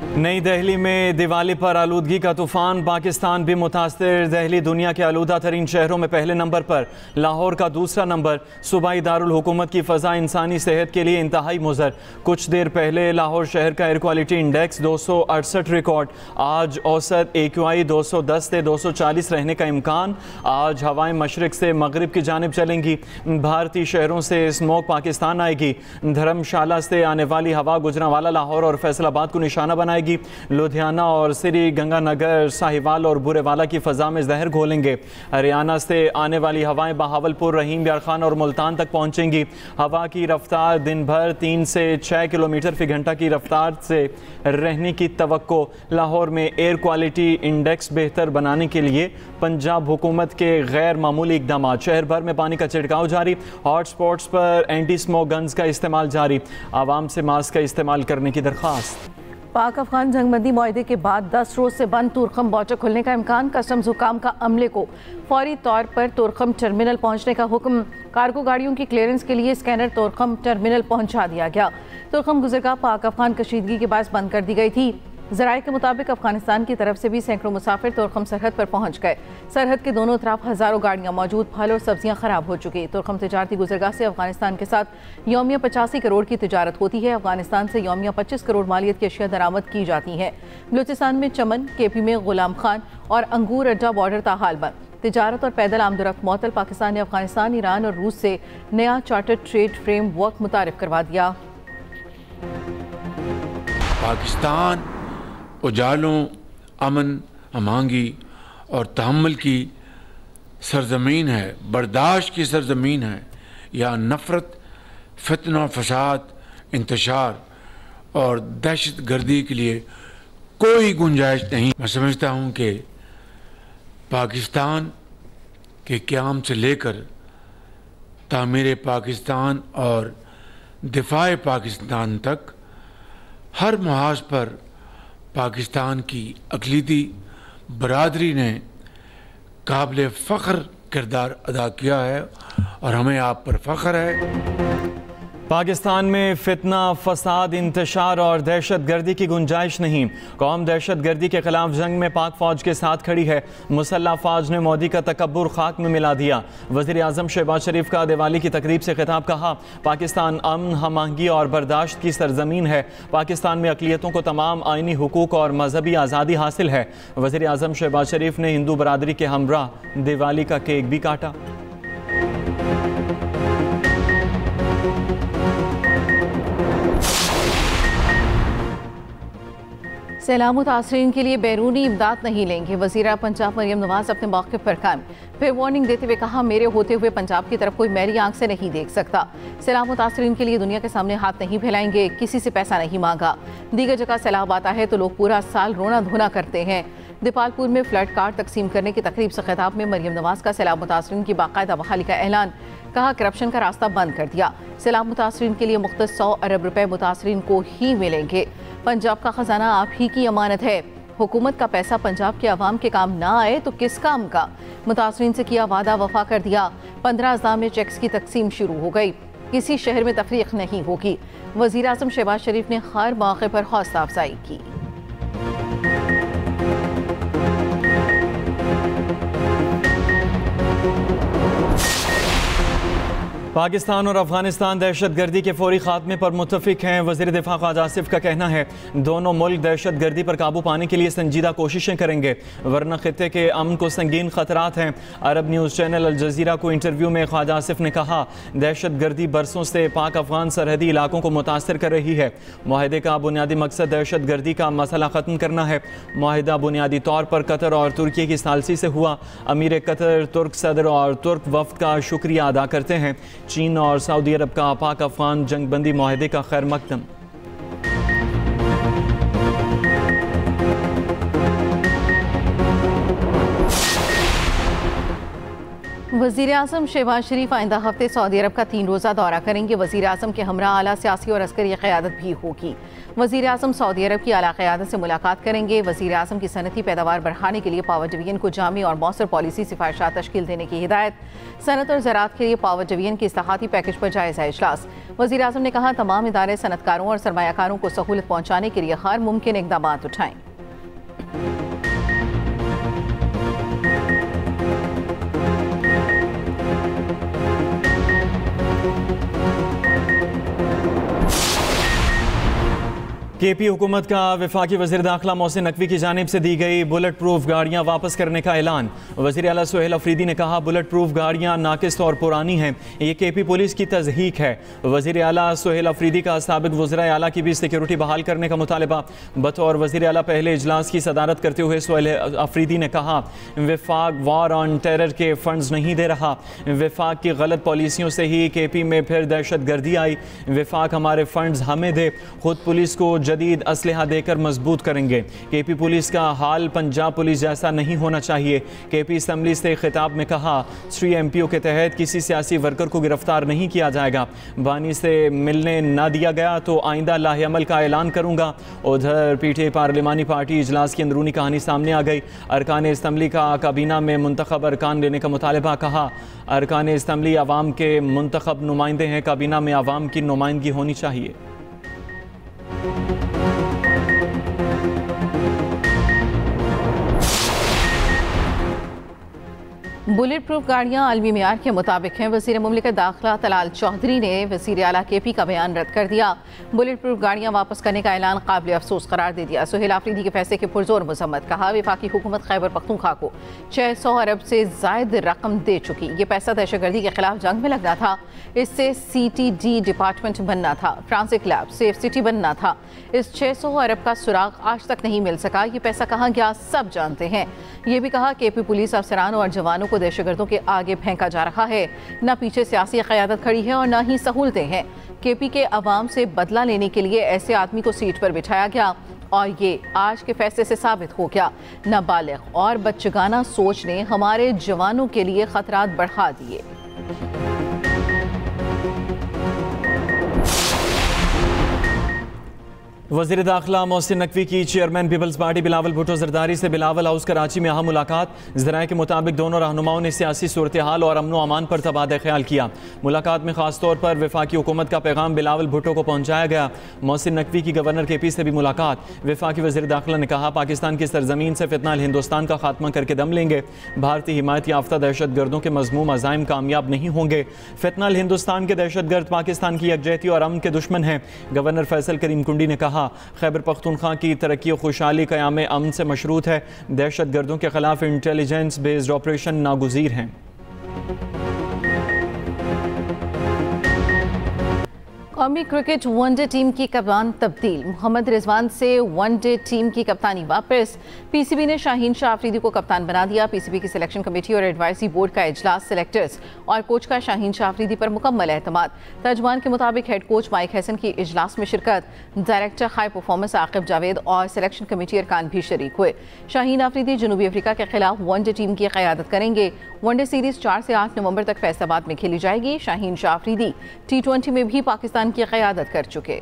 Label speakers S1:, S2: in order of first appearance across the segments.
S1: नई दिल्ली में दिवाली पर आलूदगी का तूफान, पाकिस्तान भी मुतासिर। दिल्ली दुनिया के आलूदा तरीन शहरों में पहले नंबर पर, लाहौर का दूसरा नंबर। सूबाई दारुल हुकूमत की फ़ज़ा इंसानी सेहत के लिए इंतहाई मुज़र। कुछ देर पहले लाहौर शहर का एयर क्वालिटी इंडेक्स 268 रिकॉर्ड। आज औसत AQI 210 से 240 रहने का इम्कान। आज हवाएं मशरिक से मगरिब की जानिब चलेंगी। भारतीय शहरों से स्मोक पाकिस्तान आएगी। धर्मशाला से आने वाली हवा गुजरांवाला, लाहौर और फैसलाबाद को निशाना बनाएगी। लुधियाना और सिरी गंगानगर, साहिवाल और बुरेवाला की फ़ज़ा में जहर घोलेंगे। हरियाणा से आने वाली हवाएं बहावलपुर, रहीम यार खान और मुल्तान तक पहुंचेंगी। हवा की रफ्तार दिन भर 3 से 6 किलोमीटर फी घंटा की रफ्तार से रहने की तवक्को। लाहौर में एयर क्वालिटी इंडेक्स बेहतर बनाने के लिए पंजाब हुकूमत के गैर मामूली इकदाम। शहर भर में पानी का छिड़काव जारी। हॉट स्पॉट्स पर एंटी स्मोक गन्स का इस्तेमाल जारी। आवाम से मास्क का इस्तेमाल करने की दरख्वास्त।
S2: पाक अफगान जंगबंदी मुआहदे के बाद 10 रोज से बंद तुरखम बॉर्डर खुलने का इम्कान। कस्टम्स हुकाम का अमले को फौरी तौर पर तुरखम टर्मिनल पहुंचने का हुक्म। कार्गो गाड़ियों की क्लियरेंस के लिए स्कैनर तुरखम टर्मिनल पहुंचा दिया गया। तुरखम गुजरगाह पाक अफगान कशीदगी के बाद बंद कर दी गई थी। ज़राए के मुताबिक अफगानिस्तान की तरफ से भी सैकड़ों मुसाफिर तुरखम सरहद पर पहुंच गए। सरहद के दोनों तरफ हज़ारों गाड़ियां मौजूद। फल और सब्जियां खराब हो चुकी। तुरखम तिजारती गुजरगाह से अफगानिस्तान के साथ यौमिया 85 करोड़ की तिजारत होती है। अफगानिस्तान से यौमिया 25 करोड़ मालियत की अशिया दरामद की जाती हैं। बलूचिस्तान में चमन, KP में गुलाम खान और अंगूर अड्डा बॉर्डर ताहाल बंद। तिजारत और पैदल आमदोरफ्त मअतल। पाकिस्तान ने अफगानिस्तान, ईरान और रूस से नया चार्टर्ड ट्रेड फ्रेम वर्क मुतारिफ करवा दिया।
S3: पाकिस्तान उजालों, अमन, अमांगी और तहम्मुल की सरजमीन है, बर्दाश्त की सरजमीन है। या नफ़रत, फितना, फसाद, इंतशार और दहशत गर्दी के लिए कोई गुंजाइश नहीं। मैं समझता हूँ कि पाकिस्तान के क़याम से लेकर तामीर पाकिस्तान और दिफाए पाकिस्तान तक हर महाज पर पाकिस्तान की अक़लीदी बरादरी ने काबिल फ़ख्र किरदार अदा किया है और हमें आप पर फ़ख्र है।
S1: पाकिस्तान में फितना, फसाद, इंतशार और दहशत गर्दी की गुंजाइश नहीं। कौम दहशत गर्दी के खिलाफ जंग में पाक फ़ौज के साथ खड़ी है। मुसल्लह फ़ौज ने मोदी का तकब्बुर खाक में मिला दिया। वज़ीर आज़म शहबाज शरीफ का दिवाली की तकरीब से खिताब। कहा, पाकिस्तान अमन, हमआहंगी और बर्दाश्त की सरजमीन है। पाकिस्तान में अक़लियतों को तमाम आइनी हुकूक और मजहबी आज़ादी हासिल है। वज़ीर आज़म शहबाज शरीफ ने हिंदू बरादरी के हमराह दिवाली का केक भी काटा।
S2: सैलाब मुतासरीन के लिए बैरूनी इमदाद नहीं लेंगे। वज़ीरा पंजाब मरियम नवाज अपने मौक़िफ़ पर कायम। फिर वार्निंग देते हुए कहा, मेरे होते हुए पंजाब की तरफ कोई मेरी आंख से नहीं देख सकता। सैलाब मुतासरीन के लिए दुनिया के सामने हाथ नहीं फैलाएंगे। किसी से पैसा नहीं मांगा। दीगर जगह सैलाब आता है तो लोग पूरा साल रोना धोना करते हैं। दीपालपुर में फ्लड कार्ड तकसीम करने की तकरीब से खिताब में मरियम नवाज का सैलाब मुतासरीन की बाकायदा बहाली का ऐलान। कहा, करप्शन का रास्ता बंद कर दिया। सैलाब मुतासरीन के लिए मुख्तस 100 अरब रुपए मुतासरीन को ही मिलेंगे। पंजाब का खजाना आप ही की अमानत है। हुकूमत का पैसा पंजाब के अवाम के काम ना आए तो किस काम का। मुतासरीन से किया वादा वफा कर दिया। 15 अज़्ज़ा में चेक्स की तकसीम शुरू हो गई। किसी शहर में तफरीक नहीं होगी। वज़ीर आज़म शहबाज शरीफ ने हर मौके पर हौसला अफजाई की।
S1: पाकिस्तान और अफगानिस्तान दहशत गर्दी के फौरी खात्मे पर मुत्तफिक हैं। वज़ीर दिफा ख्वाजा आसिफ का कहना है, दोनों मुल्क दहशत गर्दी पर काबू पाने के लिए संजीदा कोशिशें करेंगे, वरना खित्ते के अमन को संगीन खतरात हैं। अरब न्यूज़ चैनल अल जज़ीरा को इंटरव्यू में ख्वाजा आसिफ ने कहा, दहशत गर्दी बरसों से पाक अफगान सरहदी इलाकों को मुतासर कर रही है। मुआहदे का बुनियादी मकसद दहशत गर्दी का मसला ख़त्म करना है। मुआहदा बुनियादी तौर पर कतर और तुर्की की सालसी से हुआ। अमीर कतर, तुर्क सदर और तुर्क वफ्द का शुक्रिया अदा करते हैं। चीन और सऊदी अरब का पाक अफगान जंगबंदी मुआहदे का खैर मकदम।
S2: वज़ीर आज़म शहबाज शरीफ आइंदा हफ्ते सऊदी अरब का 3 रोज़ा दौरा करेंगे। वज़ीर आज़म के हमरा आला सियासी और अस्करी क़यादत भी होगी। वज़ीर आज़म सऊदी अरब की आला क़यादत से मुलाकात करेंगे। वज़ीर आज़म की सनती पैदावार बढ़ाने के लिए पावर डिवीजन को जामी और मौसर पॉलिसी सिफारिशात तश्कील देने की हिदायत। सनत और ज़राअत के लिए पावर डिवीजन के इस्लाहाती पैकेज पर जायज़ा इजलास। वज़ीर आज़म ने कहा तमाम इदारे सनतकारों और सरमायाकारों को सहूलत पहुँचाने के लिए हर मुमकिन इक़दाम उठाएँ।
S1: केपी हुकूमत का वफाकी वज़ीर दाखिला मोहसिन नकवी की जानिब से दी गई बुलेट प्रूफ गाड़ियाँ वापस करने का ऐलान। वज़ीर आला सुहेल अफरीदी ने कहा बुलेट प्रूफ गाड़ियाँ नाकिस और पुरानी हैं, ये केपी पुलिस की तज़हीक है। वज़ीर आला सुहेल अफरीदी का साबिक़ वज़राए आला की भी सिक्योरिटी बहाल करने का मुतालबा। बतौर वज़ीर आला पहले इजलास की सदारत करते हुए सुहेल अफरीदी ने कहा वफाक वार ऑन टेरर के फंड्स नहीं दे रहा। वफाक की गलत पॉलिसियों से ही केपी में फिर दहशत गर्दी आई। वफाक हमारे फंड्स हमें दे, खुद पुलिस को जदीद असलहा देकर मजबूत करेंगे। केपी पुलिस का हाल पंजाब पुलिस जैसा नहीं होना चाहिए। केपी असम्बली से खिताब में कहा 3 MPO के तहत किसी सियासी वर्कर को गिरफ्तार नहीं किया जाएगा। बानी से मिलने ना दिया गया तो आइंदा लाहे अमल का ऐलान करूंगा। उधर पीटीआई पार्लिमानी पार्टी इजलास की अंदरूनी कहानी सामने आ गई। अरकान असम्बली का काबीना में मुंतखब अरकान लेने का मुतालबा। कहा अरकान असम्बली अवाम के मुंतखब नुमाइंदे हैं, काबीना में अवाम की नुमाइंदगी होनी चाहिए।
S2: बुलेट प्रूफ गाड़ियाँ आलमी मेयार के मुताबिक हैं। वज़ीर मुमलिकत दाखिला तलाल चौधरी ने वज़ीर आला केपी का बयान रद्द कर दिया। बुलेट प्रूफ गाड़ियाँ वापस करने का ऐलान काबिल अफसोस करार दे दिया। सुहेल अफरीदी के फैसले के पुरजोर मजम्मत। कहा वफाकी हुकूमत खैबर पख्तूनख्वा को 600 अरब से जायद रकम दे चुकी। ये पैसा दहशतगर्दी के खिलाफ जंग में लगना था, इससे CTD डिपार्टमेंट बनना था, फ्रांसिक लैब, सेफ सिटी बनना था। इस 600 अरब का सुराग आज तक नहीं मिल सका। ये पैसा कहाँ गया सब जानते हैं। ये भी कहा केपी पुलिस अफसरान और जवानों को दहशतगर्दों के आगे फेंका जा रहा है। न पीछे सियासी क़यादत खड़ी है और न ही सहूलतें हैं। केपी के अवाम से बदला लेने के लिए ऐसे आदमी को सीट पर बिठाया गया और ये आज के फैसले से साबित हो गया। नाबालिग और बच्चगाना सोच ने हमारे जवानों के लिए खतरात बढ़ा दिए।
S1: वज़ीर दाखिला मोहसिन नकवी की chairman Peoples Party Bilawal Bhutto Zardari से बिलावल हाउस कराची में अहम मुलाकात। ज़राए के मुताबिक दोनों रहनुमाओं ने सियासी सूरत हाल और अमन व अमान पर तबादला ख्याल किया। मुलाकात में खास तौर पर वफाकी हुकूमत का पैगाम बिलावल भुट्टो को पहुँचाया गया। मोहसिन नकवी की गवर्नर केपी से भी मुलाकात। वफाकी वज़ीर दाखिला ने कहा पाकिस्तान की सरजमीन से फितनाल हिंदुस्तान का खात्मा करके दम लेंगे। भारतीय हिमायत याफ्ता दहशत गर्दों के मज़मूम अज़ाइम कामयाब नहीं होंगे। फितनाल हिंदुस्तान के दहशत गर्द पाकिस्तान की यकजहती और अमन के दुश्मन हैं। गवर्नर फैसल करीम कुंडी ने कहा खैबर पख्तूनख्वा की तरक्की और खुशहाली क़याम अमन से मशरूत है। दहशत गर्दों के खिलाफ इंटेलिजेंस बेस्ड ऑपरेशन नागुज़ीर हैं।
S2: कौमी क्रिकेट वनडे टीम की कप्तान तब्दील। मोहम्मद रिजवान से वनडे टीम की कप्तानी वापस। पीसीबी ने शाहीन शाह अफरीदी को कप्तान बना दिया। पीसीबी की सिलेक्शन कमेटी और एडवाइजरी बोर्ड का इजलास। सिलेक्टर्स और कोच का शाहीन शाह अफरीदी पर मुकम्मल एतमाद। तर्जमान के मुताबिक हेड कोच माइक हसन की इजलास में शिरकत। Director high performance Aqib Javed और सिलेक्शन कमेटी अरकान भी शरीक हुए। शाहीन अफरीदी जनूबी अफ्रीका के खिलाफ वनडे टीम की क़यादत करेंगे। वनडे सीरीज 4 से 8 नवंबर तक फैसलाबाद में खेली जाएगी। शाहीन शाह अफरीदी T20 में भी पाकिस्तान की क़यादत कर चुके।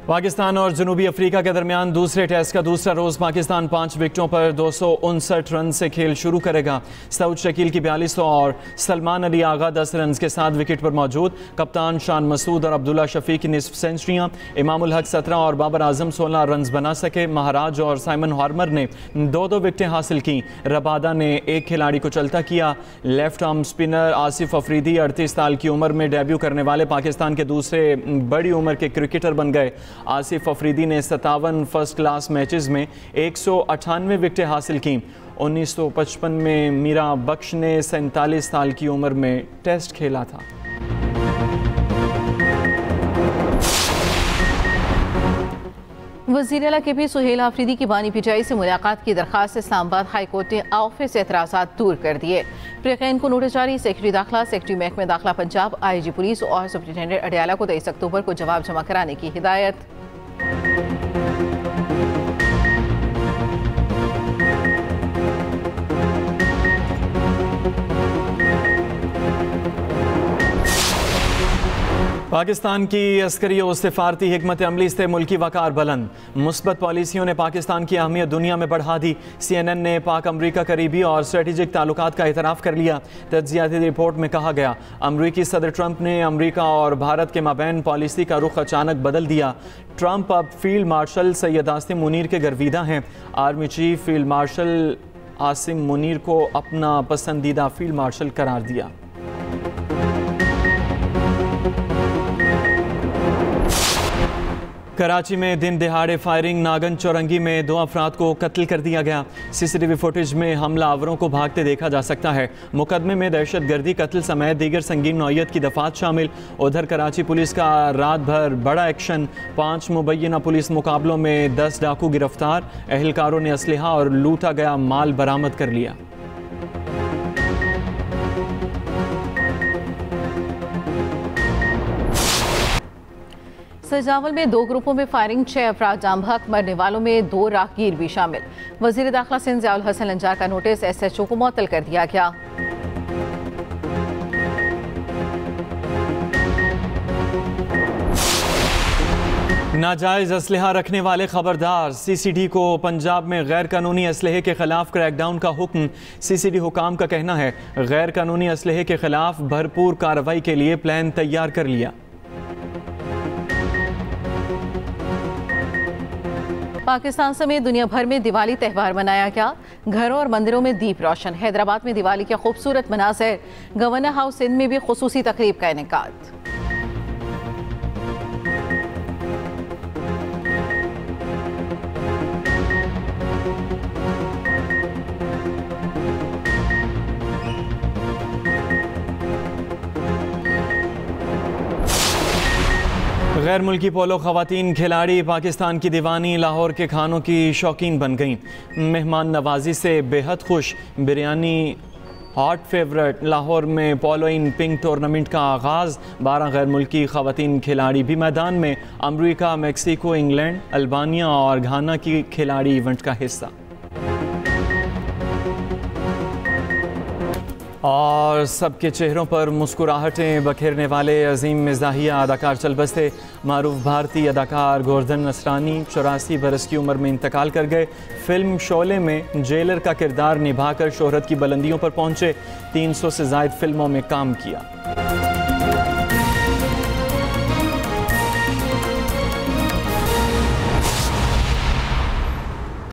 S1: पाकिस्तान और जनूबी अफ्रीका के दरमियान दूसरे टेस्ट का दूसरा रोज़ पाकिस्तान 5 विकेटों पर 259 रन से खेल शुरू करेगा। सऊद शकील की 42 और सलमान अली आगा 10 रन के साथ विकेट पर मौजूद। कप्तान शान मसूद और अब्दुल्ला शफीक की निस्फ सेंचुरियाँ। इमामुल हक 17 और बाबर आजम 16 रन बना सके। महाराज और साइमन हार्मर ने 2-2 विकेटें हासिल की। रबादा ने एक खिलाड़ी को चलता किया। Left arm spinner Asif Afridi 38 साल की उम्र में डेब्यू करने वाले पाकिस्तान के दूसरे बड़ी उम्र के क्रिकेटर बन गए। आसिफ अफरीदी ने 57 फर्स्ट क्लास मैचेस में 198 विकेटें हासिल की। 1955 में मीरा बख्श ने 47 साल की उम्र में टेस्ट खेला था।
S2: वज़ीर आला केपी सुहेल अफरीदी की बानी पीटीआई से मुलाकात की दरखास्त इस्लामाबाद हाई कोर्ट ने ऑफिस से एतराज़ात दूर कर दिए। फ्रीकैन को नोटिस जारी। सेक्रेटरी दाखिला, सेक्रेटरी महकमे दाखिला पंजाब, IG पुलिस और सुप्रिंटेंडेंट अडयाला को 23 अक्टूबर को जवाब जमा कराने की हिदायत।
S1: पाकिस्तान की अस्करी और सफारती हिकमत अमली से मुल्की वकार बुलंद। मुस्बत पॉलिसियों ने पाकिस्तान की अहमियत दुनिया में बढ़ा दी। CNN ने पाक अमरीका करीबी और स्ट्रेटेजिक ताल्लुकात का एतराफ़ कर लिया। तज्जियाती रिपोर्ट में कहा गया, अमरीकी सदर ट्रंप ने अमरीका और भारत के माबैन पॉलिसी का रुख अचानक बदल दिया। ट्रंप अब फील्ड मार्शल सैयद आसिम मुनीर के गर्विदा हैं। Army chief field marshal Asim Munir को अपना पसंदीदा फील्ड मार्शल करार दिया। कराची में दिन दिहाड़े फायरिंग, नागन चौरंगी में 2 अफराद को कत्ल कर दिया गया। CCTV फुटेज में हमला आवरों को भागते देखा जा सकता है। मुकदमे में दहशत गर्दी, कत्ल समेत दीगर संगीन नौयत की दफात शामिल। उधर कराची पुलिस का रात भर बड़ा एक्शन, 5 मुबैना पुलिस मुकाबलों में 10 डाकू गिरफ्तार। एहलकारों ने असलहा और लूटा गया माल बरामद कर लिया।
S2: सजावल में 2 ग्रुपों में फायरिंग, 6 अफराद जाम बहक, मरने वालों में 2 राहगीर भी शामिल। वजीर दाखिला सिंध ज़ियाउल हसन लंजार का नोटिस SHO को मुअत्तल कर दिया गया।
S1: नाजायज़ असलहा रखने वाले खबरदार। CCD को पंजाब में गैर कानूनी असलहे के खिलाफ क्रैकडाउन का हुक्म। CCD हुकाम का कहना है, गैर कानूनी असलहे के खिलाफ भरपूर कार्रवाई के लिए प्लान तैयार कर लिया।
S2: पाकिस्तान समेत दुनिया भर में दिवाली त्यौहार मनाया गया। घरों और मंदिरों में दीप रोशन। हैदराबाद में दिवाली के खूबसूरत मनाज़िर। गवर्नर हाउस सिंध में भी खुसूसी तकरीब का इनेकाद।
S1: गैर मुल्की पोलो खवातीन खिलाड़ी पाकिस्तान की दीवानी, लाहौर के खानों की शौकीन बन गईं। मेहमान नवाजी से बेहद खुश। Biryani hot favourite. लाहौर में पोलो इन पिंक टूर्नामेंट का आगाज़। 12 गैर मुल्की खवातीन खिलाड़ी भी मैदान में। अमरीका, मेक्सिको, इंग्लैंड, अल्बानिया और घाना की खिलाड़ी इवेंट का हिस्सा। और सबके चेहरों पर मुस्कुराहटें बखेरने वाले अजीम मिजाहिया अदाकार चल बसे। मारूफ भारतीय अदाकार गोवर्धन नसरानी 84 बरस की उम्र में इंतकाल कर गए। फिल्म शोले में जेलर का किरदार निभाकर शोहरत की बुलंदियों पर पहुंचे। 300 से ज़ायद फिल्मों में काम किया।